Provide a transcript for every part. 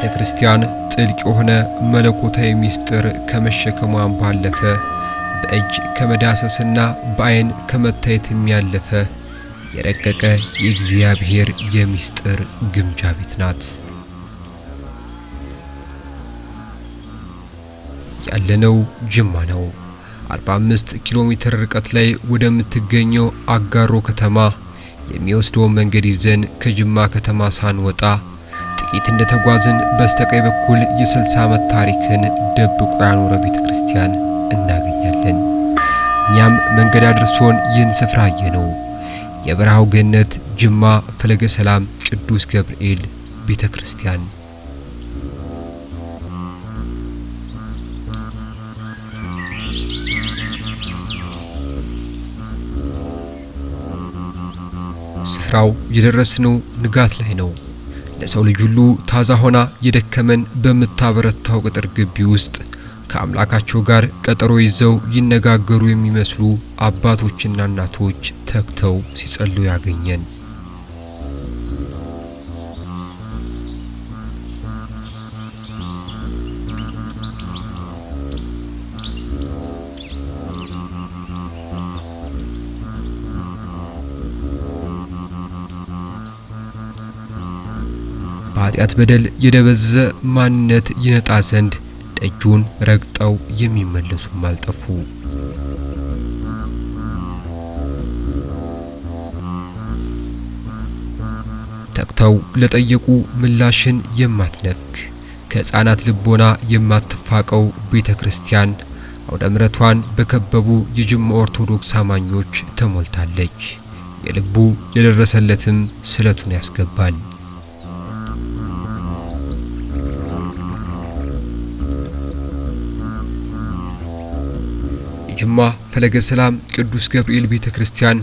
ቤተክርስቲያን ጥልቅ የሆነ መለኮታዊ ሚስጥር ከመሸከሟን ባለፈ በእጅ ከመዳሰስና በአይን ከመታየት የሚያለፈ የረቀቀ የእግዚአብሔር የሚስጥር ግምጃ ቤት ናት። ያለነው ጅማ ነው። 45 ኪሎ ሜትር ርቀት ላይ ወደምትገኘው አጋሮ ከተማ የሚወስደው መንገድ ይዘን ከጅማ ከተማ ሳንወጣ ጥቂት እንደተጓዝን በስተቀኝ በኩል የ60 ዓመት ታሪክን ደብቆ ያኖረ ቤተክርስቲያን እናገኛለን። እኛም መንገድ አድርሶን ይህን ስፍራ አየነው። የበረሃው ገነት ጅማ ፈለገ ሰላም ቅዱስ ገብርኤል ቤተክርስቲያን። ስፍራው የደረስነው ንጋት ላይ ነው። ለሰው ልጅ ሁሉ ታዛ ሆና የደከመን በመታበረታው ቅጥር ግቢ ውስጥ ከአምላካቸው ጋር ቀጠሮ ይዘው ይነጋገሩ የሚመስሉ አባቶችና እናቶች ተግተው ሲጸልዩ ያገኘን። በኃጢአት በደል የደበዘዘ ማንነት ይነጣ ዘንድ ደጁን ረግጠው የሚመለሱም አልጠፉ። ተግተው ለጠየቁ ምላሽን የማትነፍክ ከሕፃናት ልቦና የማትፋቀው ቤተክርስቲያን አውደ ምሕረቷን በከበቡ የጅማ ኦርቶዶክስ አማኞች ተሞልታለች። የልቡ የደረሰለትም ስለቱን ያስገባል። ጅማ ፈለገ ሰላም ቅዱስ ገብርኤል ቤተክርስቲያን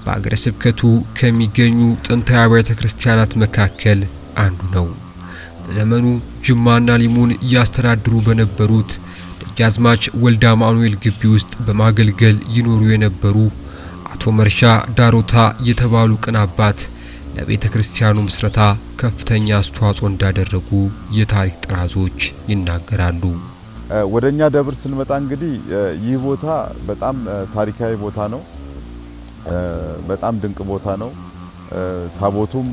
በአገረ ስብከቱ ከሚገኙ ጥንታዊ አብያተ ክርስቲያናት መካከል አንዱ ነው። በዘመኑ ጅማና ሊሙን ያስተዳድሩ በነበሩት ደጃዝማች ወልደ አማኑኤል ግቢ ውስጥ በማገልገል ይኖሩ የነበሩ አቶ መርሻ ዳሮታ የተባሉ ቅን አባት ለቤተክርስቲያኑ ምስረታ ከፍተኛ አስተዋጽኦ እንዳደረጉ የታሪክ ጥራዞች ይናገራሉ። ወደኛ ደብር ስንመጣ እንግዲህ ይህ ቦታ በጣም ታሪካዊ ቦታ ነው። በጣም ድንቅ ቦታ ነው። ታቦቱም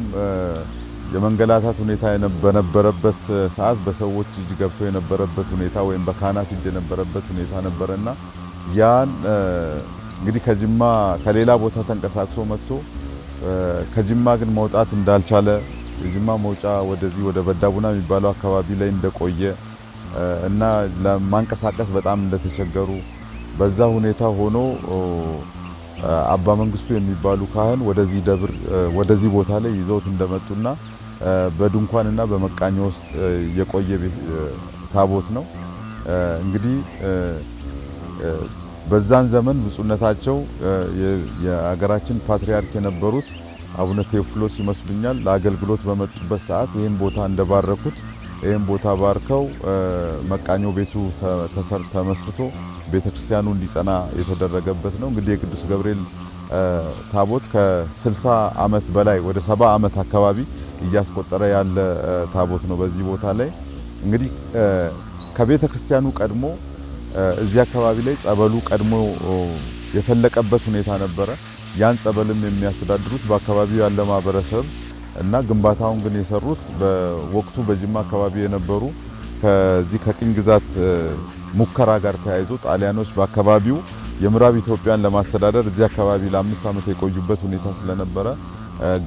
የመንገላታት ሁኔታ በነበረበት ሰዓት በሰዎች እጅ ገብቶ የነበረበት ሁኔታ ወይም በካህናት እጅ የነበረበት ሁኔታ ነበርና ያን እንግዲህ ከጅማ ከሌላ ቦታ ተንቀሳቅሶ መጥቶ ከጅማ ግን መውጣት እንዳልቻለ የጅማ መውጫ ወደዚህ ወደ በዳቡና የሚባለው አካባቢ ላይ እንደቆየ እና ለማንቀሳቀስ በጣም እንደተቸገሩ በዛ ሁኔታ ሆኖ አባ መንግስቱ የሚባሉ ካህን ወደዚህ ደብር ወደዚህ ቦታ ላይ ይዘውት እንደመጡና በድንኳንና በመቃኞ ውስጥ የቆየ ታቦት ነው። እንግዲህ በዛን ዘመን ብፁዕነታቸው የሀገራችን ፓትርያርክ የነበሩት አቡነ ቴዎፍሎስ ይመስሉኛል ለአገልግሎት በመጡበት ሰዓት ይህን ቦታ እንደባረኩት ይህን ቦታ ባርከው መቃኞ ቤቱ ተመስርቶ ቤተክርስቲያኑ እንዲጸና የተደረገበት ነው። እንግዲህ የቅዱስ ገብርኤል ታቦት ከ60 ዓመት በላይ ወደ 70 ዓመት አካባቢ እያስቆጠረ ያለ ታቦት ነው። በዚህ ቦታ ላይ እንግዲህ ከቤተክርስቲያኑ ቀድሞ እዚህ አካባቢ ላይ ጸበሉ ቀድሞ የፈለቀበት ሁኔታ ነበረ። ያን ጸበልም የሚያስተዳድሩት በአካባቢው ያለ ማህበረሰብ እና ግንባታውን ግን የሰሩት በወቅቱ በጅማ አካባቢ የነበሩ ከዚህ ከቅኝ ግዛት ሙከራ ጋር ተያይዞ ጣሊያኖች በአካባቢው የምዕራብ ኢትዮጵያን ለማስተዳደር እዚህ አካባቢ ለ5 ዓመት የቆዩበት ሁኔታ ስለነበረ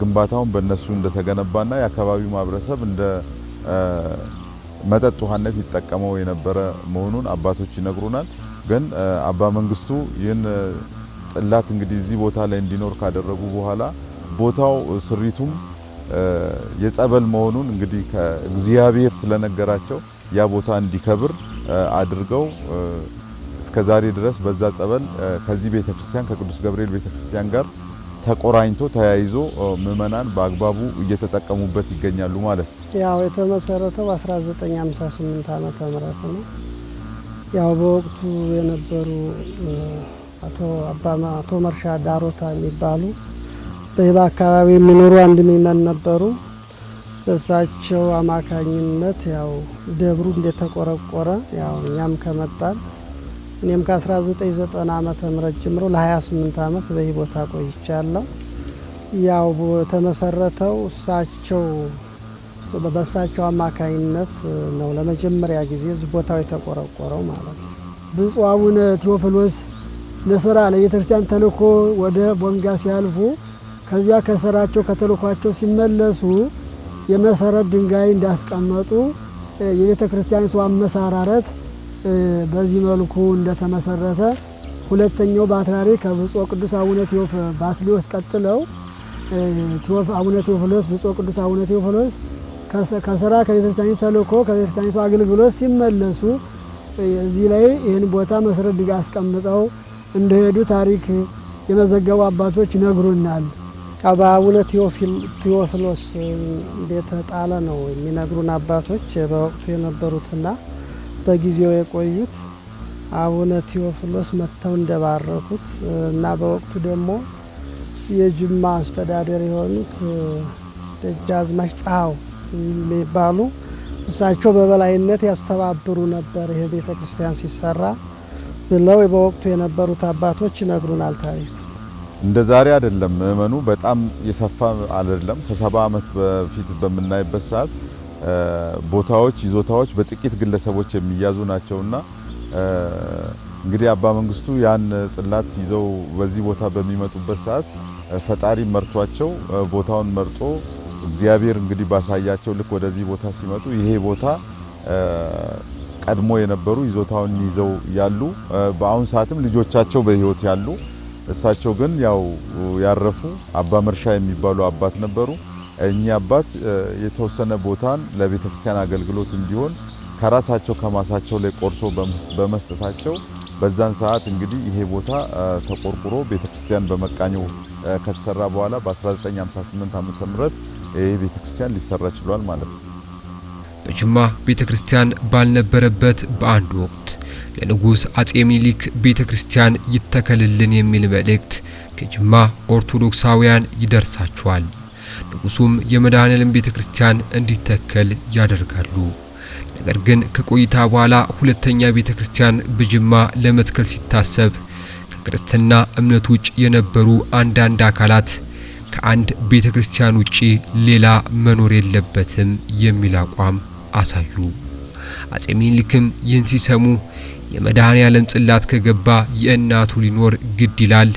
ግንባታውን በእነሱ እንደተገነባና የአካባቢው ማህበረሰብ እንደ መጠጥ ውሃነት ይጠቀመው የነበረ መሆኑን አባቶች ይነግሩናል። ግን አባ መንግስቱ ይህን ጽላት እንግዲህ እዚህ ቦታ ላይ እንዲኖር ካደረጉ በኋላ ቦታው ስሪቱም የጸበል መሆኑን እንግዲህ ከእግዚአብሔር ስለነገራቸው ያ ቦታ እንዲከብር አድርገው እስከዛሬ ድረስ በዛ ጸበል ከዚህ ቤተክርስቲያን ከቅዱስ ገብርኤል ቤተክርስቲያን ጋር ተቆራኝቶ ተያይዞ ምእመናን በአግባቡ እየተጠቀሙበት ይገኛሉ ማለት ነው። ያው የተመሰረተው 1958 ዓመተ ምህረት ነው። ያው በወቅቱ የነበሩ አቶ መርሻ ዳሮታ የሚባሉ በአካባቢ የሚኖሩ አንድ ምእመን ነበሩ። በሳቸው አማካኝነት ያው ደብሩ እንደተቆረቆረ ያው እኛም ከመጣን እኔም ከ1990 ዓመተ ምህረት ጀምሮ ለ28 ዓመት በዚህ ቦታ ቆይቻለሁ። ያው ተመሰረተው በሳቸው አማካኝነት ነው ለመጀመሪያ ጊዜ እዚህ ቦታው የተቆረቆረው ማለት ነው። ብፁዕ አቡነ ቴዎፍሎስ ለሥራ ለቤተክርስቲያን ተልእኮ ወደ ቦንጋ ሲያልፉ ከዚያ ከሥራቸው ከተልእኳቸው ሲመለሱ የመሰረት ድንጋይ እንዳስቀመጡ የቤተክርስቲያኒቱ አመሰራረት በዚህ መልኩ እንደተመሰረተ ሁለተኛው ፓትርያርክ ከብፁዕ ቅዱስ አቡነ ባስልዮስ ቀጥለው አቡነ ቴዎፍሎስ ብፁዕ ቅዱስ አቡነ ቴዎፍሎስ ከሥራ ከቤተክርስቲያኒቱ ተልእኮ ከቤተክርስቲያኒቱ አገልግሎት ሲመለሱ እዚህ ላይ ይህን ቦታ መሰረት ድንጋይ አስቀምጠው እንደሄዱ ታሪክ የመዘገቡ አባቶች ይነግሩናል። አቡነ ቴዎፍሎስ እንደተጣለ ነው የሚነግሩን አባቶች በወቅቱ የነበሩትና በጊዜው የቆዩት አቡነ ቴዎፍሎስ መጥተው እንደባረኩት እና በወቅቱ ደግሞ የጅማ አስተዳደር የሆኑት ደጃዝማች ጸሐው የሚባሉ እሳቸው በበላይነት ያስተባብሩ ነበር ይሄ ቤተክርስቲያን ሲሰራ ብለው በወቅቱ የነበሩት አባቶች ይነግሩናል ታሪክ። እንደ ዛሬ አይደለም ምእመኑ በጣም የሰፋ አይደለም። ከ70 ዓመት በፊት በምናይበት ሰዓት ቦታዎች ይዞታዎች በጥቂት ግለሰቦች የሚያዙ ናቸውና እንግዲህ አባ መንግስቱ ያን ጽላት ይዘው በዚህ ቦታ በሚመጡበት ሰዓት ፈጣሪ መርቷቸው ቦታውን መርጦ እግዚአብሔር እንግዲህ ባሳያቸው ልክ ወደዚህ ቦታ ሲመጡ ይሄ ቦታ ቀድሞ የነበሩ ይዞታውን ይዘው ያሉ በአሁን ሰዓትም ልጆቻቸው በህይወት ያሉ እሳቸው ግን ያው ያረፉ አባ መርሻ የሚባሉ አባት ነበሩ። እኚህ አባት የተወሰነ ቦታን ለቤተክርስቲያን አገልግሎት እንዲሆን ከራሳቸው ከማሳቸው ላይ ቆርሶ በመስጠታቸው በዛን ሰዓት እንግዲህ ይሄ ቦታ ተቆርቁሮ ቤተክርስቲያን በመቃኘው ከተሰራ በኋላ በ1958 ዓመተ ምህረት ይሄ ቤተክርስቲያን ሊሰራ ችሏል ማለት ነው። በጅማ ቤተክርስቲያን ባልነበረበት በአንድ ወቅት ለንጉስ አጼ ሚኒሊክ ቤተክርስቲያን ይተከልልን የሚል መልእክት ከጅማ ኦርቶዶክሳውያን ይደርሳቸዋል። ንጉሱም የመድኃኔዓለም ቤተክርስቲያን እንዲተከል ያደርጋሉ። ነገር ግን ከቆይታ በኋላ ሁለተኛ ቤተክርስቲያን በጅማ ለመትከል ሲታሰብ ከክርስትና እምነት ውጭ የነበሩ አንዳንድ አካላት ከአንድ ቤተክርስቲያን ውጪ ሌላ መኖር የለበትም የሚል አቋም አሳዩ። አጼ ሚኒሊክም ይህን ሲሰሙ የመድኃኔዓለም ጽላት ከገባ የእናቱ ሊኖር ግድ ይላል፣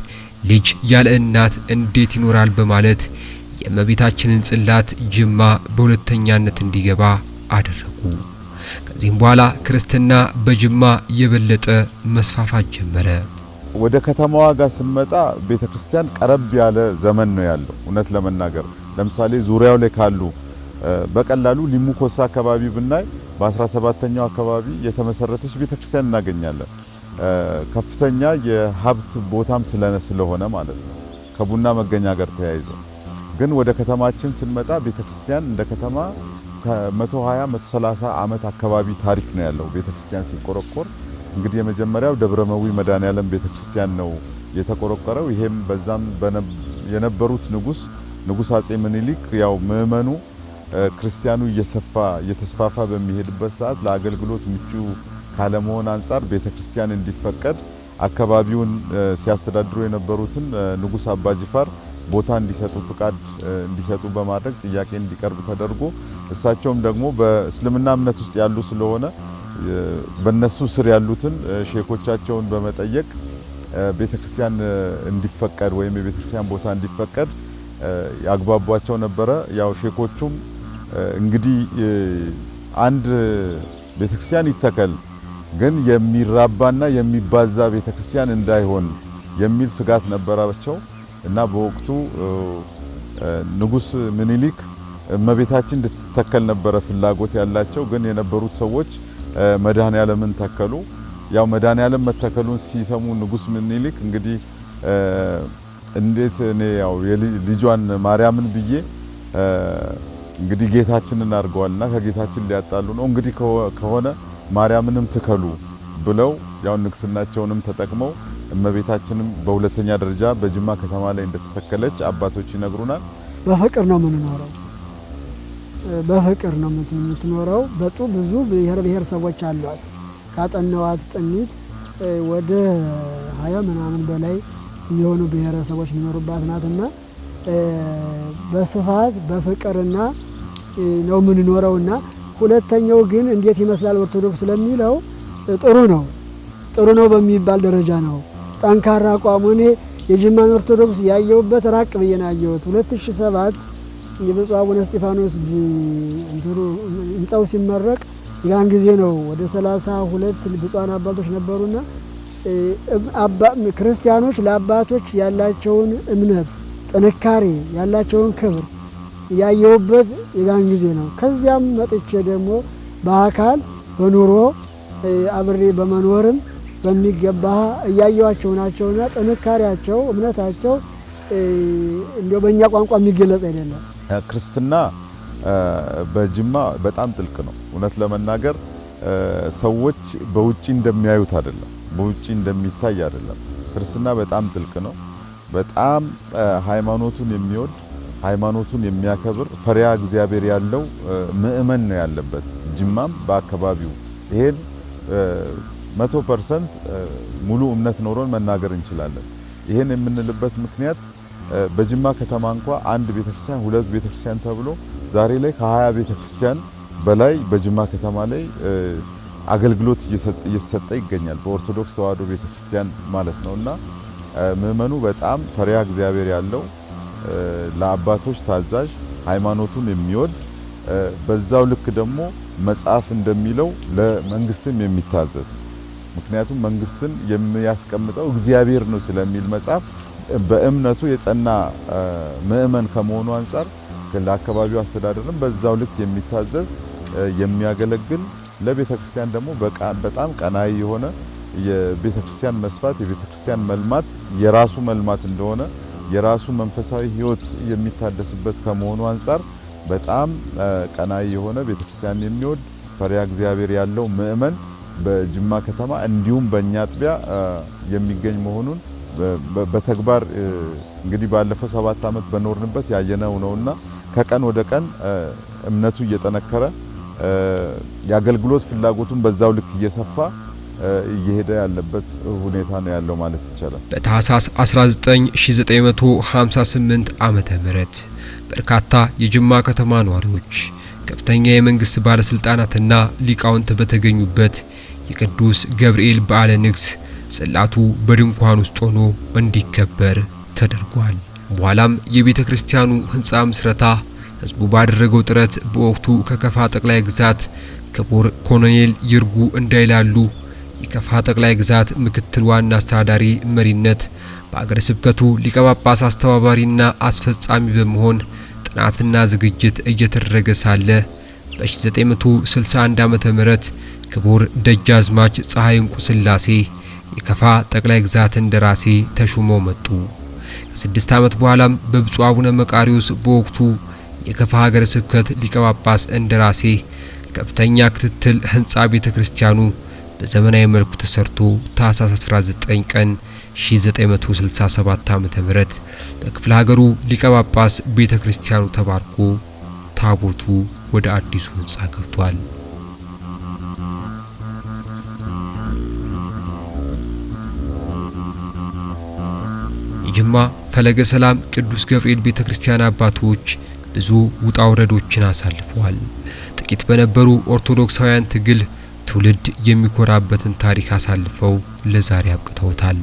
ልጅ ያለ እናት እንዴት ይኖራል በማለት የእመቤታችንን ጽላት ጅማ በሁለተኛነት እንዲገባ አደረጉ። ከዚህም በኋላ ክርስትና በጅማ የበለጠ መስፋፋት ጀመረ። ወደ ከተማዋ ጋር ስንመጣ ቤተክርስቲያን ቀረብ ያለ ዘመን ነው ያለው። እውነት ለመናገር ለምሳሌ ዙሪያው ላይ ካሉ በቀላሉ ሊሙኮሳ አካባቢ ብናይ በ17ኛው አካባቢ የተመሰረተች ቤተክርስቲያን እናገኛለን። ከፍተኛ የሀብት ቦታም ስለሆነ ማለት ነው ከቡና መገኛ ጋር ተያይዞ። ግን ወደ ከተማችን ስንመጣ ቤተክርስቲያን እንደ ከተማ ከ120 130 ዓመት አካባቢ ታሪክ ነው ያለው። ቤተክርስቲያን ሲቆረቆር እንግዲህ የመጀመሪያው ደብረመዊ መድኃኔዓለም ቤተክርስቲያን ነው የተቆረቆረው። ይሄም በዛም የነበሩት ንጉስ አጼ ምኒልክ ያው ምእመኑ ክርስቲያኑ እየተስፋፋ በሚሄድበት ሰዓት ለአገልግሎት ምቹ ካለመሆን አንፃር ቤተክርስቲያን እንዲፈቀድ አካባቢውን ሲያስተዳድሩ የነበሩትን ንጉስ አባ ጅፋር ቦታ እንዲሰጡ ፍቃድ እንዲሰጡ በማድረግ ጥያቄ እንዲቀርብ ተደርጎ እሳቸውም ደግሞ በእስልምና እምነት ውስጥ ያሉ ስለሆነ በእነሱ ስር ያሉትን ሼኮቻቸውን በመጠየቅ ቤተክርስቲያን እንዲፈቀድ ወይም የቤተክርስቲያን ቦታ እንዲፈቀድ ያግባቧቸው ነበረ። ያው ሼኮቹም እንግዲህ አንድ ቤተክርስቲያን ይተከል ግን የሚራባና የሚባዛ ቤተክርስቲያን እንዳይሆን የሚል ስጋት ነበራቸው እና በወቅቱ ንጉስ ምኒልክ እመቤታችን እንድትተከል ነበረ ፍላጎት ያላቸው። ግን የነበሩት ሰዎች መድኃኔዓለምን ተከሉ። ያው መድኃኔዓለም መተከሉን ሲሰሙ ንጉስ ምኒልክ እንግዲህ እንዴት እኔ ያው ልጇን ማርያምን ብዬ እንግዲህ ጌታችንን አድርገዋልና ከጌታችን ሊያጣሉ ነው እንግዲህ ከሆነ ማርያምንም ትከሉ ብለው ያው ንግስናቸውንም ተጠቅመው እመቤታችንም በሁለተኛ ደረጃ በጅማ ከተማ ላይ እንደተተከለች አባቶች ይነግሩናል። በፍቅር ነው የምንኖረው። በፍቅር ነው የምትኖረው። ብዙ ብሔረሰቦች አሏት። ካጠናዋት ጥኒት ወደ 20 ምናምን በላይ የሚሆኑ ብሔረሰቦች የሚኖሩባት ናትና በስፋት በፍቅርና ነው የምንኖረውና ሁለተኛው ግን እንዴት ይመስላል ኦርቶዶክስ ለሚለው ጥሩ ነው በሚባል ደረጃ ነው። ጠንካራ አቋሙ እኔ የጅማን ኦርቶዶክስ ያየሁበት ራቅ ብዬ ነው ያየሁት። 2007 የብፁዕ አቡነ እስጢፋኖስ ህንጻው ሲመረቅ ያን ጊዜ ነው ወደ 32 ብፁዓን አባቶች ነበሩና ክርስቲያኖች ለአባቶች ያላቸውን እምነት ጥንካሬ ያላቸውን ክብር ያየሁበት ያን ጊዜ ነው። ከዚያም መጥቼ ደግሞ በአካል በኑሮ አብሬ በመኖርም በሚገባ እያየዋቸው ናቸውና ጥንካሬያቸው እምነታቸው እንደው በእኛ ቋንቋ የሚገለጽ አይደለም። ክርስትና በጅማ በጣም ጥልቅ ነው። እውነት ለመናገር ሰዎች በውጪ እንደሚያዩት አይደለም፣ በውጪ እንደሚታይ አይደለም። ክርስትና በጣም ጥልቅ ነው። በጣም ሃይማኖቱን የሚወድ ሃይማኖቱን የሚያከብር ፈሪያ እግዚአብሔር ያለው ምእመን ነው ያለበት ጅማም በአካባቢው። ይሄን 100% ሙሉ እምነት ኖሮን መናገር እንችላለን። ይሄን የምንልበት ምክንያት በጅማ ከተማ እንኳን አንድ ቤተክርስቲያን ሁለት ቤተክርስቲያን ተብሎ ዛሬ ላይ ከ20 ቤተክርስቲያን በላይ በጅማ ከተማ ላይ አገልግሎት እየተሰጠ ይገኛል። በኦርቶዶክስ ተዋሕዶ ቤተክርስቲያን ማለት ነውና ምእመኑ በጣም ፈሪያ እግዚአብሔር ያለው ለአባቶች ታዛዥ ሃይማኖቱን የሚወድ በዛው ልክ ደግሞ መጽሐፍ እንደሚለው ለመንግስትም የሚታዘዝ ምክንያቱም መንግስትን የሚያስቀምጠው እግዚአብሔር ነው ስለሚል መጽሐፍ በእምነቱ የጸና ምእመን ከመሆኑ አንፃር ለአካባቢው አስተዳደርም በዛው ልክ የሚታዘዝ የሚያገለግል ለቤተክርስቲያን ደግሞ በጣም ቀናይ የሆነ የቤተክርስቲያን መስፋት የቤተክርስቲያን መልማት የራሱ መልማት እንደሆነ የራሱ መንፈሳዊ ህይወት የሚታደስበት ከመሆኑ አንፃር በጣም ቀናይ የሆነ ቤተክርስቲያን የሚወድ ፈሪያ እግዚአብሔር ያለው ምእመን በጅማ ከተማ እንዲሁም በእኛ አጥቢያ የሚገኝ መሆኑን በተግባር እንግዲህ ባለፈው 7 ዓመት በኖርንበት ያየነው ነውና ከቀን ወደ ቀን እምነቱ እየጠነከረ የአገልግሎት ፍላጎቱን በዛው ልክ እየሰፋ እየሄደ ያለበት ሁኔታ ነው ያለው ማለት ይቻላል። በታህሳስ 1958 ዓመተ ምህረት በርካታ የጅማ ከተማ ነዋሪዎች ከፍተኛ የመንግስት ባለስልጣናትና ሊቃውንት በተገኙበት የቅዱስ ገብርኤል በዓለ ንግስ ጽላቱ በድንኳን ውስጥ ሆኖ እንዲከበር ተደርጓል። በኋላም የቤተ ክርስቲያኑ ህንጻ ምስረታ ህዝቡ ባደረገው ጥረት በወቅቱ ከከፋ ጠቅላይ ግዛት ክቡር ኮሎኔል ይርጉ እንዳይላሉ የከፋ ጠቅላይ ግዛት ምክትል ዋና አስተዳዳሪ መሪነት በአገረ ስብከቱ ሊቀ ጳጳስ አስተባባሪና አስፈጻሚ በመሆን ጥናትና ዝግጅት እየተደረገ ሳለ በ1961 ዓመተ ምህረት ክቡር ደጃዝማች ፀሐይ እንቁ ስላሴ የከፋ ጠቅላይ ግዛት እንደራሴ ተሹመው መጡ። ከ6 ዓመት በኋላም በብፁዕ አቡነ መቃሪዎስ በወቅቱ የከፋ ሀገረ ስብከት ሊቀ ጳጳስ እንደራሴ ከፍተኛ ክትትል ህንጻ ቤተክርስቲያኑ በዘመናዊ መልኩ ተሰርቶ ታህሳስ 19 ቀን 1967 ዓ.ም በክፍለ ሀገሩ ሊቀ ጳጳስ ቤተክርስቲያኑ ተባርኮ ታቦቱ ወደ አዲሱ ህንጻ ገብቷል። የጅማ ፈለገ ሰላም ቅዱስ ገብርኤል ቤተክርስቲያን አባቶች ብዙ ውጣ ውረዶችን አሳልፈዋል። ጥቂት በነበሩ ኦርቶዶክሳውያን ትግል ትውልድ የሚኮራበትን ታሪክ አሳልፈው ለዛሬ አብቅተውታል።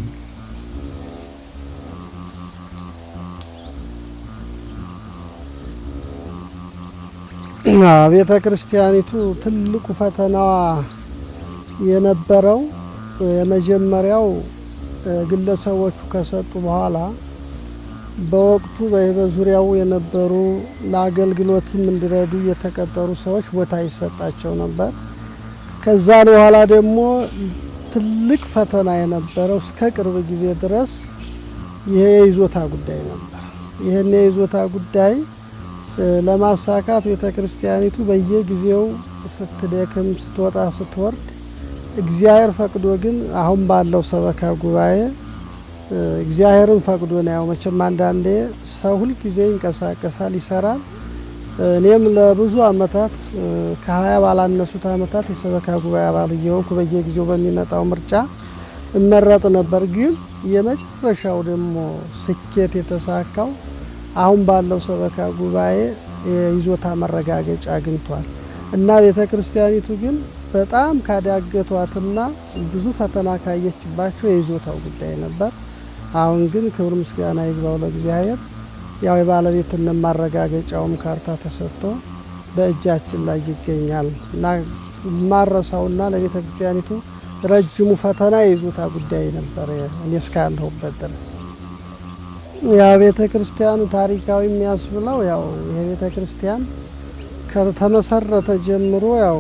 ቤተ ክርስቲያኒቱ ትልቁ ፈተናዋ የነበረው የመጀመሪያው ግለሰቦቹ ከሰጡ በኋላ በወቅቱ በዙሪያው የነበሩ ለአገልግሎትም እንዲረዱ የተቀጠሩ ሰዎች ቦታ ይሰጣቸው ነበር። ከዛ በኋላ ደግሞ ትልቅ ፈተና የነበረው እስከ ቅርብ ጊዜ ድረስ ይሄ የይዞታ ጉዳይ ነበር። ይሄን የይዞታ ጉዳይ ለማሳካት ቤተክርስቲያኒቱ በየጊዜው ስትደክም ስትወጣ ስትወርድ እግዚአብሔር ፈቅዶ ግን አሁን ባለው ሰበካ ጉባኤ እግዚአብሔርን ፈቅዶ ነው። መቼም አንዳንዴ ሰው ሁሉ ጊዜ ይንቀሳቀሳል ይሰራል። እኔም ለብዙ አመታት ከ20 ባላነሱት አመታት የሰበካ ጉባኤ አባል እየሆንኩ በየጊዜው በሚመጣው ምርጫ እመረጥ ነበር። ግን የመጨረሻው ደግሞ ስኬት የተሳካው አሁን ባለው ሰበካ ጉባኤ የይዞታ መረጋገጫ አግኝቷል እና ቤተክርስቲያኒቱ ግን በጣም ካዳገቷትና ብዙ ፈተና ካየችባቸው የይዞታው ጉዳይ ነበር። አሁን ግን ክብር ምስጋና ይግባው ለእግዚአብሔር ያው የባለቤትነት ማረጋገጫውም ካርታ ተሰጥቶ በእጃችን ላይ ይገኛል እና ማረሳውና ለቤተክርስቲያኒቱ ረጅሙ ፈተና የይዞታ ጉዳይ ነበር እኔ እስካለሁበት ድረስ። ያ ቤተክርስቲያኑ ታሪካዊ የሚያስብለው ያው የቤተክርስቲያን ከተመሰረተ ጀምሮ ያው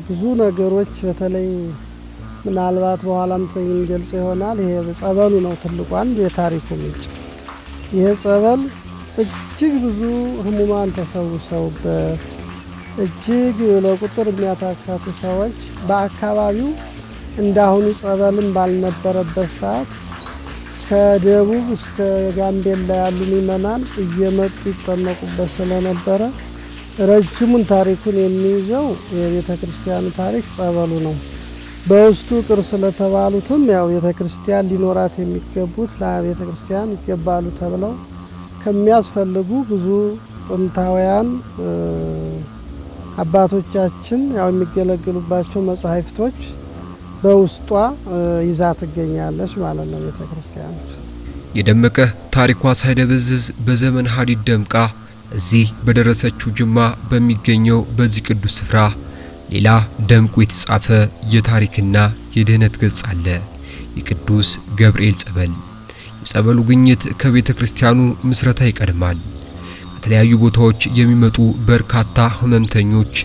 ብዙ ነገሮች በተለይ ምናልባት በኋላም ተገልጾ ይሆናል። ይሄ ጸበሉ ነው ትልቁ አንዱ የታሪኩ ምንጭ። ይሄ ጸበል እጅግ ብዙ ህሙማን ተፈውሰውበት እጅግ ለቁጥር የሚያታካቱ ሰዎች በአካባቢው እንዳሁኑ ጸበልም ባልነበረበት ሰዓት ከደቡብ እስከ ጋምቤላ ያሉ ምእመናን እየመጡ ይጠመቁበት ስለነበረ ረጅሙን ታሪኩን የሚይዘው የቤተክርስቲያኑ ታሪክ ጸበሉ ነው። በውስጡ ቅርስ ስለተባሉትም ያው ቤተክርስቲያን ሊኖራት የሚገቡት ለቤተክርስቲያን ይገባሉ ተብለው ከሚያስፈልጉ ብዙ ጥንታውያን አባቶቻችን ያው የሚገለገሉባቸው መጻሕፍቶች በውስጧ ይዛ ትገኛለች ማለት ነው። ቤተክርስቲያን የደመቀ ታሪኳ ሳይደበዝዝ በዘመን ሐዲድ ደምቃ እዚህ በደረሰችው ጅማ በሚገኘው በዚህ ቅዱስ ስፍራ ሌላ ደምቆ የተጻፈ የታሪክና የድህነት ገጽ አለ። የቅዱስ ገብርኤል ጸበል። የጸበሉ ግኝት ከቤተ ክርስቲያኑ ምስረታ ይቀድማል። ከተለያዩ ቦታዎች የሚመጡ በርካታ ህመምተኞች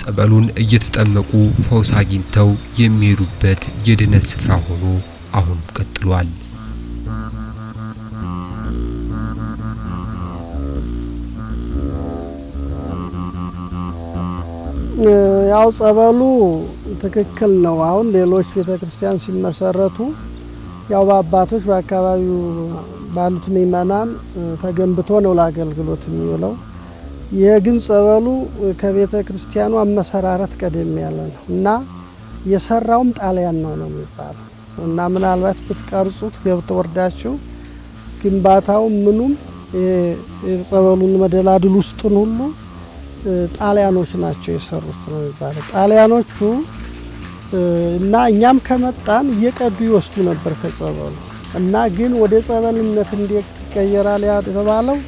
ጸበሉን እየተጠመቁ ፈውስ አግኝተው የሚሄዱበት የድህነት ስፍራ ሆኖ አሁን ቀጥሏል። ያው ጸበሉ ትክክል ነው። አሁን ሌሎች ቤተክርስቲያን ሲመሰረቱ ያው በአባቶች በአካባቢው ባሉት ምእመናን ተገንብቶ ነው ለአገልግሎት የሚውለው። ይሄ ግን ጸበሉ ከቤተክርስቲያኑ አመሰራረት ቀደም ያለ ነው እና የሰራውም ጣሊያን ነው የሚባለው እና ምናልባት ብትቀርጹት ገብተው ወርዳችሁ ግንባታው ምኑም የጸበሉን መደላድል ውስጡን ሁሉ ጣሊያኖች ናቸው የሰሩት ነው የሚባለው። ጣሊያኖቹ እና እኛም ከመጣን እየቀዱ ይወስዱ ነበር ከጸበሉ እና ግን ወደ ጸበልነት እንዴት ተቀየራል የተባለው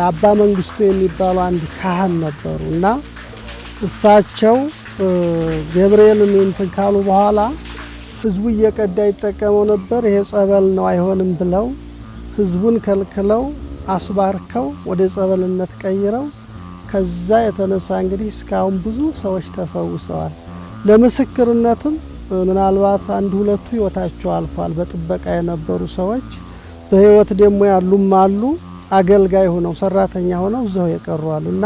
አባ መንግስቱ የሚባሉ አንድ ካህን ነበሩ እና እሳቸው ገብርኤልን እንትን ካሉ በኋላ ህዝቡ እየቀዳ ይጠቀመው ነበር። ይሄ ጸበል ነው አይሆንም ብለው ህዝቡን ከልክለው አስባርከው ወደ ጸበልነት ቀይረው ከዛ የተነሳ እንግዲህ እስካሁን ብዙ ሰዎች ተፈውሰዋል። ለምስክርነትም ምናልባት አንድ ሁለቱ ህይወታቸው አልፏል። በጥበቃ የነበሩ ሰዎች በህይወት ደግሞ ያሉም አሉ። አገልጋይ ሆነው ሰራተኛ ሆነው እዛው የቀሩ አሉና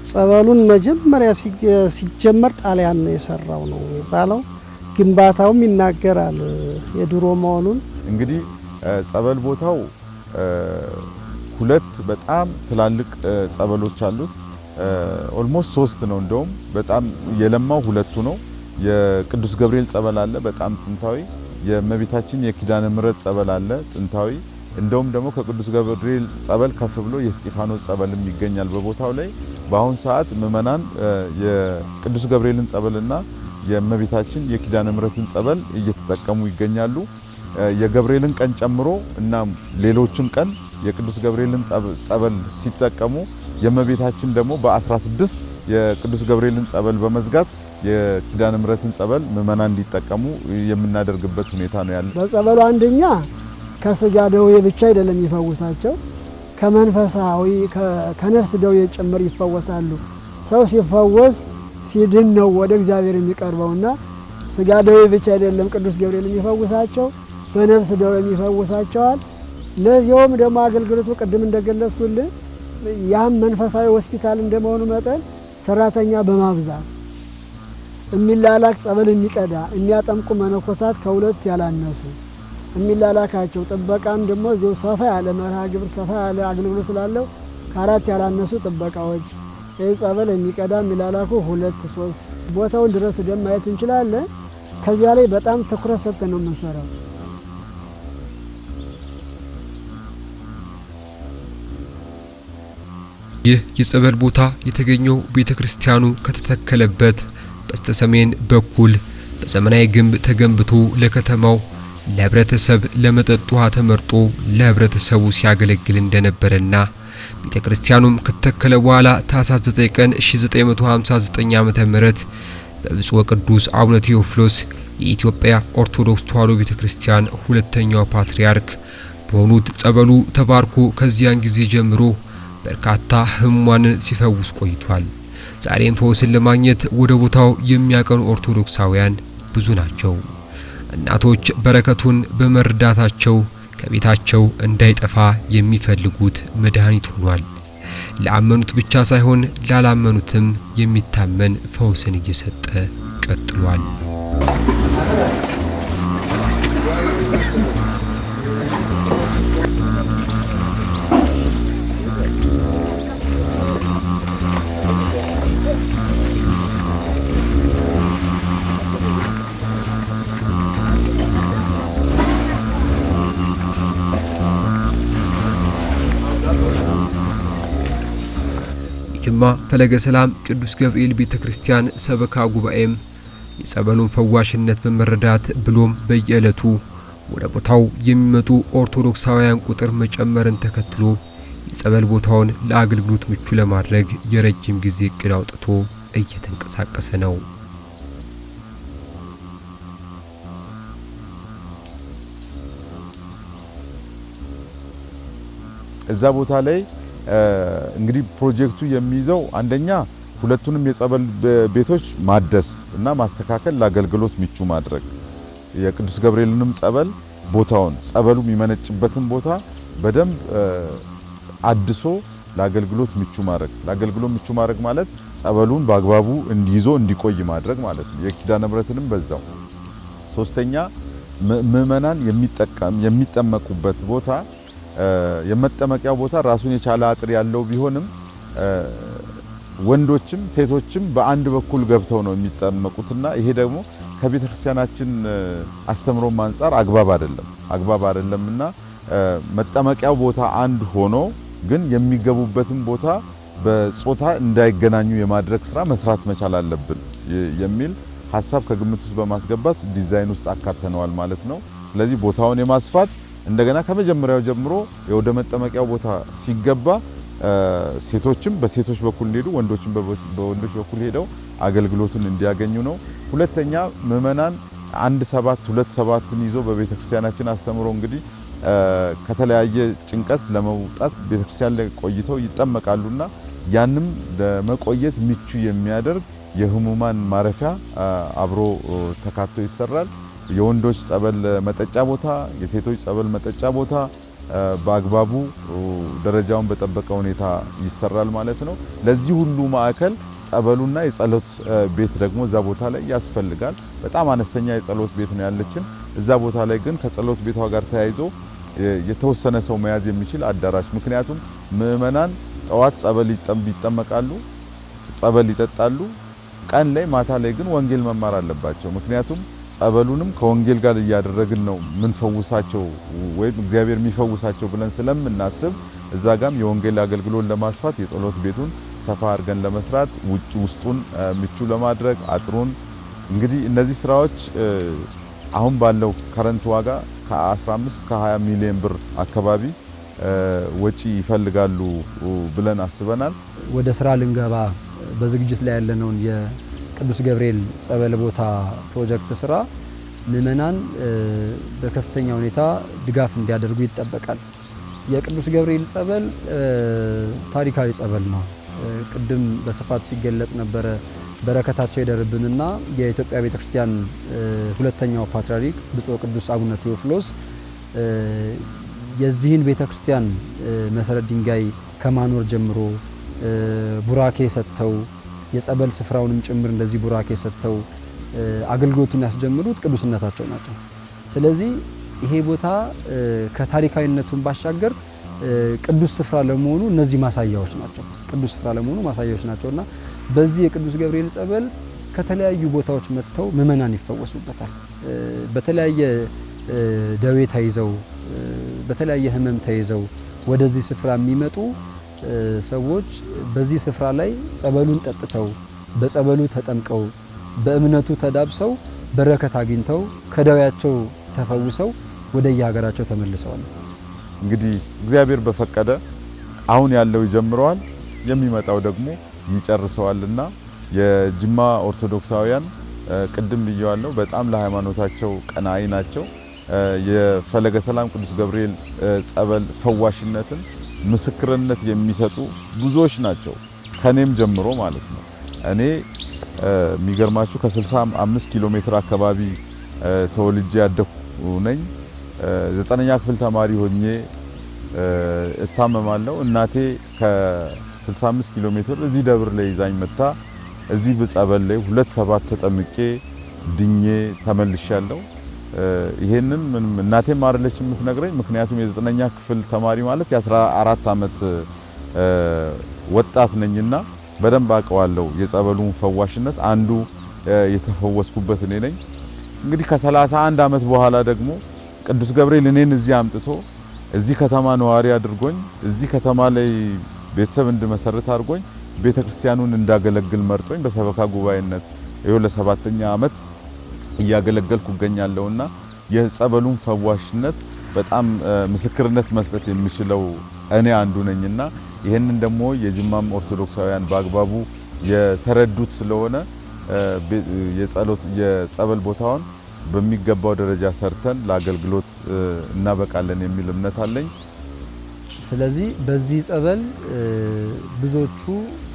ጸበሉን መጀመሪያ ሲጀመር ጣሊያን ነው የሰራው ነው የሚባለው። ግንባታውም ይናገራል የድሮ መሆኑን። እንግዲህ ጸበል ቦታው ሁለት በጣም ትላልቅ ጸበሎች አሉት። ኦልሞስት 3 ነው። እንደውም በጣም የለማው ሁለቱ ነው። የቅዱስ ገብርኤል ጸበል አለ በጣም ጥንታዊ። የእመቤታችን የኪዳነ ምሕረት ጸበል አለ ጥንታዊ። እንደውም ደግሞ ከቅዱስ ገብርኤል ጸበል ከፍ ብሎ የእስጢፋኖስ ጸበልም ይገኛል በቦታው ላይ። በአሁን ሰዓት ምእመናን የቅዱስ ገብርኤልን ጸበልና የእመቤታችን የኪዳነ ምሕረትን ጸበል እየተጠቀሙ ይገኛሉ። የገብርኤልን ቀን ጨምሮ እና ሌሎችን ቀን የቅዱስ ገብርኤልን ጸበል ሲጠቀሙ የእመቤታችን ደግሞ በ16 የቅዱስ ገብርኤልን ጸበል በመዝጋት የኪዳነ ምሕረትን ጸበል ምእመናን እንዲጠቀሙ የምናደርግበት ሁኔታ ነው ያለው። በጸበሉ አንደኛ ከስጋ ደዌ ብቻ አይደለም ይፈውሳቸው፣ ከመንፈሳዊ ከነፍስ ደዌ ጭምር ይፈወሳሉ። ሰው ሲፈወስ ሲድን ነው ወደ እግዚአብሔር የሚቀርበውና ስጋ ደዌ ብቻ አይደለም ቅዱስ ገብርኤል የሚፈውሳቸው፣ በነፍስ ደዌ የሚፈውሳቸዋል። ለዚያውም ደግሞ አገልግሎቱ ቅድም እንደገለጽኩልህ ያም መንፈሳዊ ሆስፒታል እንደመሆኑ መጠን ሰራተኛ በማብዛት የሚላላክ ጸበል የሚቀዳ የሚያጠምቁ መነኮሳት ከሁለት ያላነሱ የሚላላካቸው ጥበቃም ደግሞ እዚሁ ሰፋ ያለ መርሃ ግብር ሰፋ ያለ አገልግሎት ስላለው ከ4 ያላነሱ ጥበቃዎች ጸበል የሚቀዳ የሚላላኩ 2 3 ቦታውን ድረስ ደም ማየት እንችላለን። ከዚያ ላይ በጣም ትኩረት ሰጥተን ነው የምንሰራው። ይህ የጸበል ቦታ የተገኘው ቤተክርስቲያኑ ከተተከለበት በስተሰሜን በኩል በዘመናዊ ግንብ ተገንብቶ ለከተማው ለህብረተሰብ ለመጠጥ ውሃ ተመርጦ ለህብረተሰቡ ሲያገለግል እንደነበረና ቤተክርስቲያኑም ከተተከለ በኋላ ታኅሳስ 9 ቀን 1959 ዓመተ ምህረት በብፁዕ ቅዱስ አቡነ ቴዎፍሎስ የኢትዮጵያ ኦርቶዶክስ ተዋሕዶ ቤተክርስቲያን ሁለተኛው ፓትርያርክ በሆኑት ጸበሉ ተባርኮ ከዚያን ጊዜ ጀምሮ በርካታ ህሙማንን ሲፈውስ ቆይቷል። ዛሬም ፈውስን ለማግኘት ወደ ቦታው የሚያቀኑ ኦርቶዶክሳውያን ብዙ ናቸው። እናቶች በረከቱን በመርዳታቸው ከቤታቸው እንዳይጠፋ የሚፈልጉት መድኃኒት ሆኗል። ለአመኑት ብቻ ሳይሆን ላላመኑትም የሚታመን ፈውስን እየሰጠ ቀጥሏል። ጅማ ፈለገ ሰላም ቅዱስ ገብርኤል ቤተክርስቲያን ሰበካ ጉባኤም የጸበሉን ፈዋሽነት በመረዳት ብሎም በየዕለቱ ወደ ቦታው የሚመጡ ኦርቶዶክሳውያን ቁጥር መጨመርን ተከትሎ የጸበል ቦታውን ለአገልግሎት ምቹ ለማድረግ የረጅም ጊዜ እቅድ አውጥቶ እየተንቀሳቀሰ ነው። እዛ ቦታ ላይ እንግዲህ ፕሮጀክቱ የሚይዘው አንደኛ ሁለቱንም የጸበል ቤቶች ማደስ እና ማስተካከል ለአገልግሎት ምቹ ማድረግ የቅዱስ ገብርኤልንም ጸበል ቦታውን ጸበሉ የሚመነጭበትን ቦታ በደንብ አድሶ ለአገልግሎት ምቹ ማድረግ ማለት ጸበሉን በአግባቡ እንዲይዞ እንዲቆይ ማድረግ ማለት ነው። የኪዳነ ምሕረትንም በዛው። ሶስተኛ ምእመናን የሚጠመቁበት ቦታ የመጠመቂያው ቦታ ራሱን የቻለ አጥር ያለው ቢሆንም ወንዶችም ሴቶችም በአንድ በኩል ገብተው ነው የሚጠመቁትና ይሄ ደግሞ ከቤተክርስቲያናችን አስተምሮ አንፃር አግባብ አይደለምና መጠመቂያው ቦታ አንድ ሆኖ ግን የሚገቡበትን ቦታ በጾታ እንዳይገናኙ የማድረግ ስራ መስራት መቻል አለብን የሚል ሐሳብ ከግምት ውስጥ በማስገባት ዲዛይን ውስጥ አካተነዋል ማለት ነው። ስለዚህ ቦታውን የማስፋት እንደገና ከመጀመሪያው ጀምሮ ወደ መጠመቂያው ቦታ ሲገባ ሴቶችም በሴቶች በኩል ሄዱ ወንዶችም በወንዶች በኩል ሄደው አገልግሎቱን እንዲያገኙ ነው። ሁለተኛ ምእመናን 1/7 ይዞ በቤተክርስቲያናችን አስተምሮ እንግዲህ ከተለያየ ጭንቀት ለመውጣት ቤተክርስቲያን ላይ ቆይተው ይጠመቃሉና ያንም ለመቆየት ምቹ የሚያደርግ የህሙማን ማረፊያ አብሮ ተካቶ ይሰራል። የወንዶች ጸበል መጠጫ ቦታ፣ የሴቶች ጸበል መጠጫ ቦታ በአግባቡ ደረጃውን በጠበቀ ሁኔታ ይሰራል ማለት ነው። ለዚህ ሁሉ ማዕከል ጸበሉና የጸሎት ቤት ደግሞ እዛ ቦታ ላይ ያስፈልጋል። በጣም አነስተኛ የጸሎት ቤት ነው ያለችን። እዛ ቦታ ላይ ግን ከጸሎት ቤቷ ጋር ተያይዞ የተወሰነ ሰው መያዝ የሚችል አዳራሽ፣ ምክንያቱም ምእመናን ጠዋት ጸበል ይጠመቃሉ፣ ጸበል ይጠጣሉ። ቀን ላይ ማታ ላይ ግን ወንጌል መማር አለባቸው። ምክንያቱም ጸበሉንም ከወንጌል ጋር እያደረግን ነው ምን ፈውሳቸው ወይም እግዚአብሔር የሚፈውሳቸው ብለን ስለምናስብ እዛ ጋም የወንጌል አገልግሎት ለማስፋት የጸሎት ቤቱን ሰፋ አድርገን ለመስራት ውስጡን ምቹ ለማድረግ አጥሩን እንግዲህ እነዚህ ስራዎች አሁን ባለው ከረንት ዋጋ ከ15 እስከ 20 ሚሊዮን ብር አካባቢ ወጪ ይፈልጋሉ ብለን አስበናል። ወደ ስራ ልንገባ በዝግጅት ላይ ያለነውን የቅዱስ ገብርኤል ጸበል ቦታ ፕሮጀክት ስራ ምእመናን በከፍተኛ ሁኔታ ድጋፍ እንዲያደርጉ ይጠበቃል። የቅዱስ ገብርኤል ጸበል ታሪካዊ ጸበል ነው። ቅድም በስፋት ሲገለጽ ነበረ። በረከታቸው ይደርብንና የኢትዮጵያ ቤተክርስቲያን ሁለተኛው ፓትርያርክ ብፁዕ ቅዱስ አቡነ ቴዎፍሎስ የዚህን ቤተክርስቲያን መሰረት ድንጋይ ከማኖር ጀምሮ ቡራኬ ሰጥተው የጸበል ስፍራውንም ጭምር እንደዚህ ቡራኬ ሰጥተው አገልግሎቱን ያስጀምሩት ቅዱስነታቸው ናቸው። ስለዚህ ይሄ ቦታ ከታሪካዊነቱን ባሻገር ቅዱስ ስፍራ ለመሆኑ እነዚህ ማሳያዎች ናቸው። ቅዱስ ስፍራ ለመሆኑ ማሳያዎች ናቸውና በዚህ የቅዱስ ገብርኤል ጸበል ከተለያዩ ቦታዎች መጥተው ምእመናን ይፈወሱበታል። በተለያየ ደዌ ተይዘው በተለያየ ህመም ተይዘው ወደዚህ ስፍራ የሚመጡ ሰዎች በዚህ ስፍራ ላይ ጸበሉን ጠጥተው በጸበሉ ተጠምቀው በእምነቱ ተዳብሰው በረከት አግኝተው ከደዌያቸው ተፈውሰው ወደ የሀገራቸው ተመልሰዋል። እንግዲህ እግዚአብሔር በፈቀደ አሁን ያለው ይጀምረዋል፣ የሚመጣው ደግሞ ይጨርሰዋልና የጅማ ኦርቶዶክሳውያን ቅድም ብየዋለሁ በጣም ለሃይማኖታቸው ቀናኢ ናቸው። የፈለገ ሰላም ቅዱስ ገብርኤል ጸበል ፈዋሽነትን ምስክርነት የሚሰጡ ብዙዎች ናቸው፣ ከኔም ጀምሮ ማለት ነው። እኔ የሚገርማችሁ ከ65 ኪሎ ሜትር አካባቢ ተወልጄ ያደኩ ነኝ። 9ኛ ክፍል ተማሪ ሆኜ እታመማለሁ። እናቴ ከ65 ኪሎ ሜትር እዚህ ደብር ላይ ይዛኝ መጣ። እዚህ በጸበል ላይ 2/7 ተጠምቄ ድኜ ተመልሻለሁ። ይሄንን ምንም እናቴም አይደለች የምትነግረኝ፣ ምክንያቱም የ9ኛ ክፍል ተማሪ ማለት የ14 ዓመት ወጣት ነኝና በደንብ አውቀዋለሁ የጸበሉን ፈዋሽነት። አንዱ የተፈወስኩበት እኔ ነኝ። እንግዲህ ከ31 ዓመት በኋላ ደግሞ ቅዱስ ገብርኤል እኔን እዚህ አምጥቶ እዚህ ከተማ ነዋሪ አድርጎኝ እዚህ ከተማ ላይ ቤተሰብ እንድመሰርት አድርጎኝ ቤተክርስቲያኑን እንዳገለግል መርጦኝ በሰበካ ጉባኤነት ይኸው ለ7ኛ ዓመት እያገለገልኩ እገኛለሁና የጸበሉን ፈዋሽነት በጣም ምስክርነት መስጠት የሚችለው እኔ አንዱ ነኝና ይሄንን ደግሞ የጅማም ኦርቶዶክሳውያን በአግባቡ የተረዱት ስለሆነ የጸበል ቦታውን በሚገባው ደረጃ ሰርተን ለአገልግሎት እናበቃለን የሚል እምነት አለኝ። ስለዚህ በዚህ ጸበል ብዙዎቹ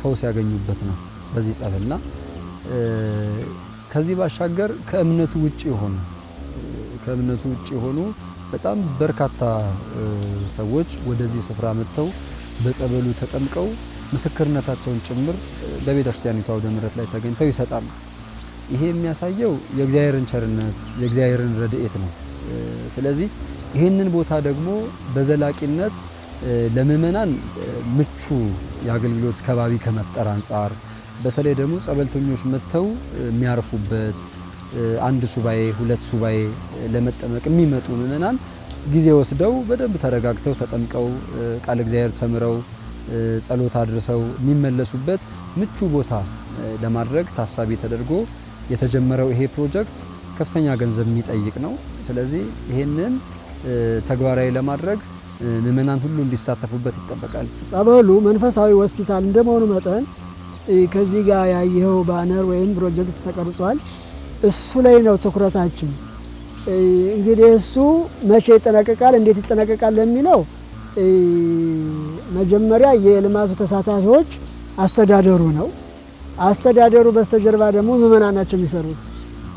ፈውስ ያገኙበት ነው። በዚህ ጸበልና ከዚህ ባሻገር ከእምነቱ ውጪ የሆኑ በጣም በርካታ ሰዎች ወደዚህ ስፍራ መጥተው በጸበሉ ተጠምቀው ምስክርነታቸውን ጭምር በቤተክርስቲያኒቷ ወደ ምሕረት ላይ ተገኝተው ይሰጣሉ። ይሄ የሚያሳየው የእግዚአብሔርን ቸርነት የእግዚአብሔርን ረድኤት ነው። ስለዚህ ይህንን ቦታ ደግሞ በዘላቂነት ለምእመናን ምቹ የአገልግሎት ከባቢ ከመፍጠር አንጻር በተለይ ደግሞ ጸበልተኞች መጥተው የሚያርፉበት 1 ሱባኤ 2 ሱባኤ ለመጠመቅ የሚመጡ ምእመናን ጊዜ ወስደው በደንብ ተረጋግተው ተጠምቀው ቃል እግዚአብሔር ተምረው ጸሎት አድርሰው የሚመለሱበት ምቹ ቦታ ለማድረግ ታሳቢ ተደርጎ የተጀመረው ይሄ ፕሮጀክት ከፍተኛ ገንዘብ የሚጠይቅ ነው። ስለዚህ ይሄንን ተግባራዊ ለማድረግ ምእመናን ሁሉ እንዲሳተፉበት ይጠበቃል። ጸበሉ መንፈሳዊ ሆስፒታል እንደመሆኑ መጠን ከዚህ ጋር ያየኸው ባነር ወይም ፕሮጀክት ተቀርጿል። እሱ ላይ ነው ትኩረታችን። እንግዲህ እሱ መቼ ይጠናቀቃል፣ እንዴት ይጠናቀቃል ለሚለው መጀመሪያ የልማቱ ተሳታፊዎች አስተዳደሩ ነው። አስተዳደሩ በስተጀርባ ደግሞ ምእመናን ናቸው የሚሰሩት።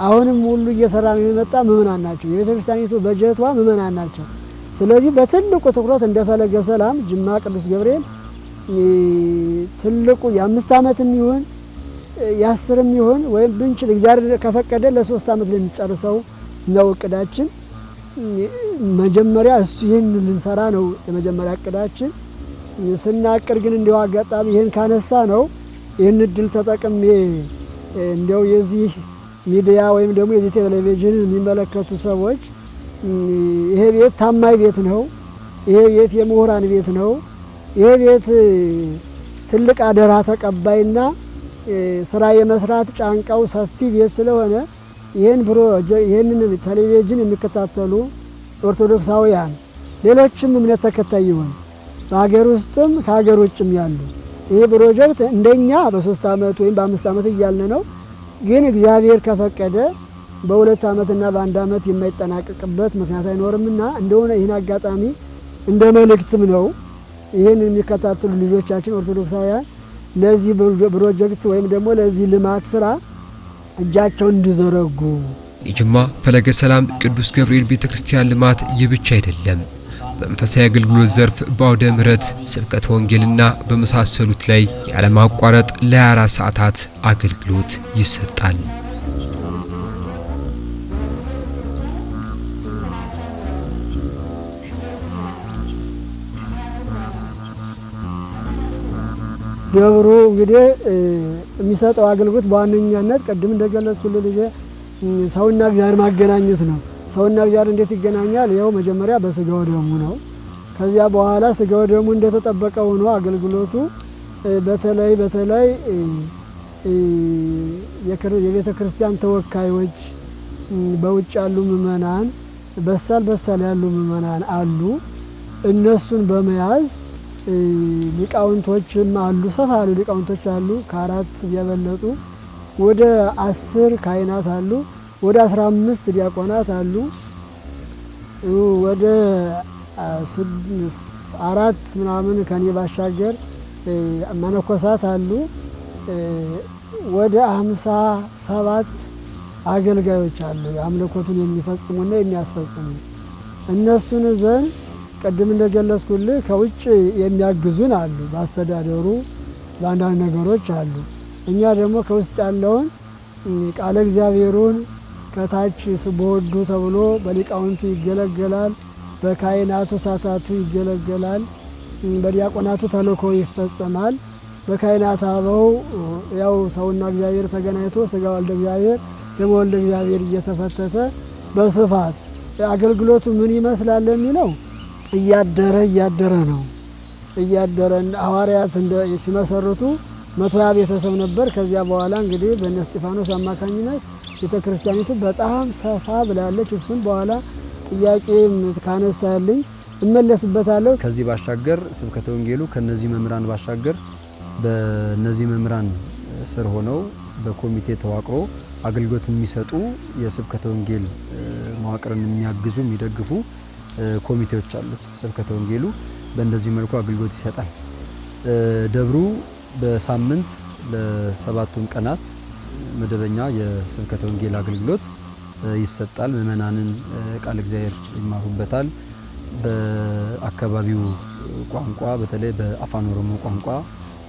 አሁንም ሁሉ እየሰራ ነው የመጣ ምእመናን ናቸው። የቤተክርስቲያኒቱ በጀቷ ምእመናን ናቸው። ስለዚህ በትልቁ ትኩረት እንደፈለገ ሰላም ጅማ ቅዱስ ገብርኤል ትልቁ የ5 ዓመትም ይሁን የ10ም ይሁን ወይም ብንችል እግዚአብሔር ከፈቀደ ለ3 ዓመት ለሚጨርሰው ነው እቅዳችን። መጀመሪያ እሱ ይህን ልንሰራ ነው የመጀመሪያ እቅዳችን። ስናቅድ ግን እንዲያው አጋጣሚ ይህን ካነሳ ነው ይህን እድል ተጠቅሜ እንዲያው የዚህ ሚዲያ ወይም ደግሞ የዚህ ቴሌቪዥን የሚመለከቱ ሰዎች ይሄ ቤት ታማኝ ቤት ነው። ይሄ ቤት የምሁራን ቤት ነው። ይሄ ቤት ትልቅ አደራ ተቀባይና ስራ የመስራት ጫንቃው ሰፊ ቤት ስለሆነ ይህንን ቴሌቪዥን የሚከታተሉ ኦርቶዶክሳውያን ሌሎችም እምነት ተከታይ ይሆን በሀገር ውስጥም ከሀገር ውጭም ያሉ ይሄ ፕሮጀክት እንደኛ በ3 ዓመት ወይም በ5 ዓመት እያልን ነው። ግን እግዚአብሔር ከፈቀደ በ2 ዓመትና በ1 ዓመት የማይጠናቀቅበት ምክንያት አይኖርምና እንደሆነ ይህን አጋጣሚ እንደ መልእክትም ነው ይህን የሚከታተሉ ልጆቻችን ኦርቶዶክሳውያን ለዚህ ፕሮጀክት ወይም ደግሞ ለዚህ ልማት ስራ እጃቸውን እንዲዘረጉ። የጅማ ፈለገ ሰላም ቅዱስ ገብርኤል ቤተክርስቲያን ልማት ይብቻ አይደለም። በመንፈሳዊ አገልግሎት ዘርፍ በአውደ ምሕረት ስብከተ ወንጌልና በመሳሰሉት ላይ ያለማቋረጥ ለ24 ሰዓታት አገልግሎት ይሰጣል። ደብሩ እንግዲህ የሚሰጠው አገልግሎት በዋነኛነት ቅድም እንደገለጽኩልህ ልጄ ሰውና እግዚአብሔር ማገናኘት ነው። ሰውና እግዚአብሔር እንዴት ይገናኛል? ይኸው መጀመሪያ በስጋው ደሙ ነው። ከዚያ በኋላ ስጋው ደሙ እንደተጠበቀ ሆኖ አገልግሎቱ በተለይ የቤተ ክርስቲያን ተወካዮች በውጭ ያሉ ምእመናን በሳል ያሉ ምእመናን አሉ። እነሱን በመያዝ ሊቃውንቶችም አሉ፣ ሰፋ ያሉ ሊቃውንቶች አሉ። ከአራት የበለጡ ወደ 10 ካህናት አሉ፣ ወደ 15 ዲያቆናት አሉ፣ ወደ 4 ምናምን ከኔ ባሻገር መነኮሳት አሉ። ወደ 57 አገልጋዮች አሉ አምልኮቱን የሚፈጽሙና የሚያስፈጽሙ። እነሱን ዘንድ ቅድም እንደገለጽኩልህ ከውጭ የሚያግዙን አሉ፣ በአስተዳደሩ በአንዳንድ ነገሮች አሉ። እኛ ደግሞ ከውስጥ ያለውን ቃለ እግዚአብሔሩን ከታች በወዱ ተብሎ በሊቃውንቱ ይገለገላል፣ በካህናቱ ሳታቱ ይገለገላል፣ በዲያቆናቱ ተልእኮ ይፈጸማል። በካህናት አበው ያው ሰውና እግዚአብሔር ተገናኝቶ ስጋ ወልደ እግዚአብሔር ደም ወልደ እግዚአብሔር እየተፈተተ በስፋት አገልግሎቱ ምን ይመስላል የሚለው እያደረ ነው። ሐዋርያት ሲመሰርቱ 120 ቤተሰብ ነበር። ከዚያ በኋላ እንግዲህ በእነ እስጢፋኖስ አማካኝነት ቤተክርስቲያኒቱ በጣም ሰፋ ብላለች። እሱን በኋላ ጥያቄ ካነሳልኝ እመለስበታለሁ። ከዚህ ባሻገር ስብከተ ወንጌሉ ከነዚህ መምህራን ባሻገር በነዚህ መምህራን ስር ሆነው በኮሚቴ ተዋቅሮ አገልግሎት የሚሰጡ የስብከተ ወንጌል መዋቅርን የሚያግዙ የሚደግፉ ኮሚቴዎች አሉት። ስብከተ ወንጌሉ በእንደዚህ መልኩ አገልግሎት ይሰጣል። ደብሩ በሳምንት ለ7ቱም ቀናት መደበኛ የስብከተ ወንጌል አገልግሎት ይሰጣል። ምእመናንን ቃል እግዚአብሔር ይማሩበታል። በአካባቢው ቋንቋ በተለይ በአፋን ኦሮሞ ቋንቋ፣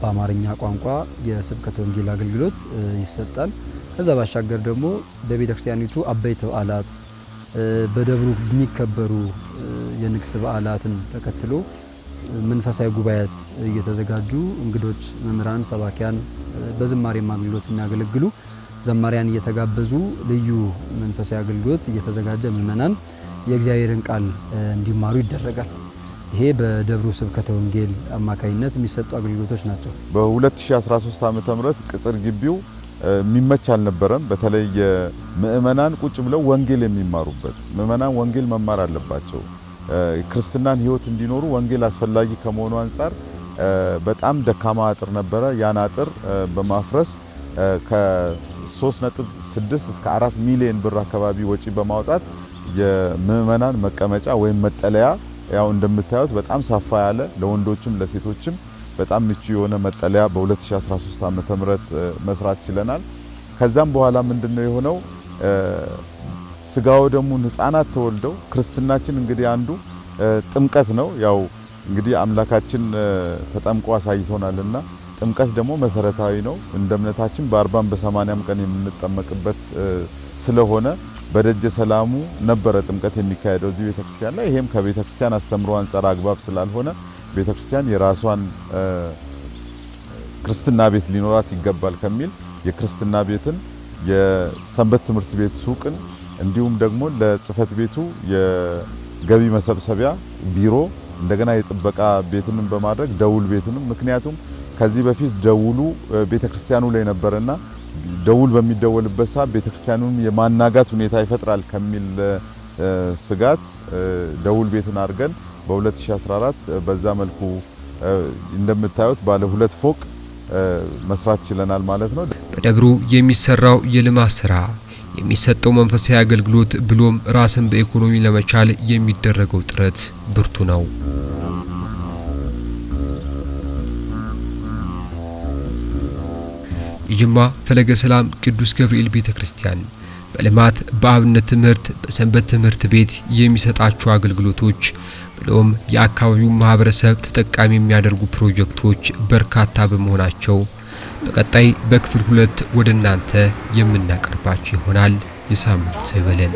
በአማርኛ ቋንቋ የስብከተ ወንጌል አገልግሎት ይሰጣል። ከዛ ባሻገር ደግሞ በቤተ ክርስቲያኒቱ አበይት በዓላት በደብሩ የሚከበሩ የንግስ በዓላትን ተከትሎ መንፈሳዊ ጉባኤያት እየተዘጋጁ እንግዶች፣ መምህራን፣ ሰባኪያን በዝማሬም አገልግሎት የሚያገለግሉ ዘማሪያን እየተጋበዙ ልዩ መንፈሳዊ አገልግሎት እየተዘጋጀ ምእመናን የእግዚአብሔርን ቃል እንዲማሩ ይደረጋል። ይሄ በደብሩ ስብከተ ወንጌል አማካይነት የሚሰጡ አገልግሎቶች ናቸው። በ2013 ዓ.ም ቅጽር ግቢው የሚመች አልነበረም። በተለይ ምእመናን ቁጭ ብለው ወንጌል የሚማሩበት፣ ምእመናን ወንጌል መማር አለባቸው። ክርስትናን ሕይወት እንዲኖሩ ወንጌል አስፈላጊ ከመሆኑ አንፃር በጣም ደካማ አጥር ነበረ። ያን አጥር በማፍረስ ከ3.6 እስከ 4 ሚሊዮን ብር አካባቢ ወጪ በማውጣት የምእመናን መቀመጫ ወይም መጠለያ ያው እንደምታዩት በጣም ሰፋ ያለ ለወንዶችም ለሴቶችም በጣም ምቹ የሆነ መጠለያ በ2013 ዓ.ም መስራት ችለናል። ከዛም በኋላ ምንድነው የሆነው? ስጋው ደግሞ ሕፃናት ተወልደው ክርስትናችን እንግዲህ አንዱ ጥምቀት ነው። ያው እንግዲህ አምላካችን ተጠምቆ አሳይቶናልና ጥምቀት ደግሞ መሰረታዊ ነው። እንደ እምነታችን በ40 በ80 ቀን የምንጠመቅበት ስለሆነ በደጀ ሰላሙ ነበረ ጥምቀት የሚካሄደው እዚህ ቤተክርስቲያን ላይ። ይሄም ከቤተክርስቲያን አስተምሮ አንፃር አግባብ ስላልሆነ ቤተክርስቲያን የራሷን ክርስትና ቤት ሊኖራት ይገባል ከሚል የክርስትና ቤትን የሰንበት ትምህርት ቤት ሱቅን እንዲሁም ደግሞ ለጽፈት ቤቱ የገቢ መሰብሰቢያ ቢሮ እንደገና የጥበቃ ቤትንም በማድረግ ደውል ቤትንም ምክንያቱም ከዚህ በፊት ደውሉ ቤተክርስቲያኑ ላይ ነበርና ደውል በሚደወልበት ሰዓት ቤተክርስቲያኑን የማናጋት ሁኔታ ይፈጥራል ከሚል ስጋት ደውል ቤትን አድርገን በ2014 በዛ መልኩ እንደምታዩት ባለ 2 ፎቅ መስራት ችለናል ማለት ነው። በደብሩ የሚሰራው የልማት ስራ የሚሰጠው መንፈሳዊ አገልግሎት ብሎም ራስን በኢኮኖሚ ለመቻል የሚደረገው ጥረት ብርቱ ነው። የጅማ ፈለገ ሰላም ቅዱስ ገብርኤል ቤተክርስቲያን በልማት በአብነት ትምህርት በሰንበት ትምህርት ቤት የሚሰጣቸው አገልግሎቶች ብሎም የአካባቢው ማህበረሰብ ተጠቃሚ የሚያደርጉ ፕሮጀክቶች በርካታ በመሆናቸው በቀጣይ በክፍል 2 ወደ እናንተ የምናቀርባችሁ ይሆናል። የሳምንት ሰው ይበለን።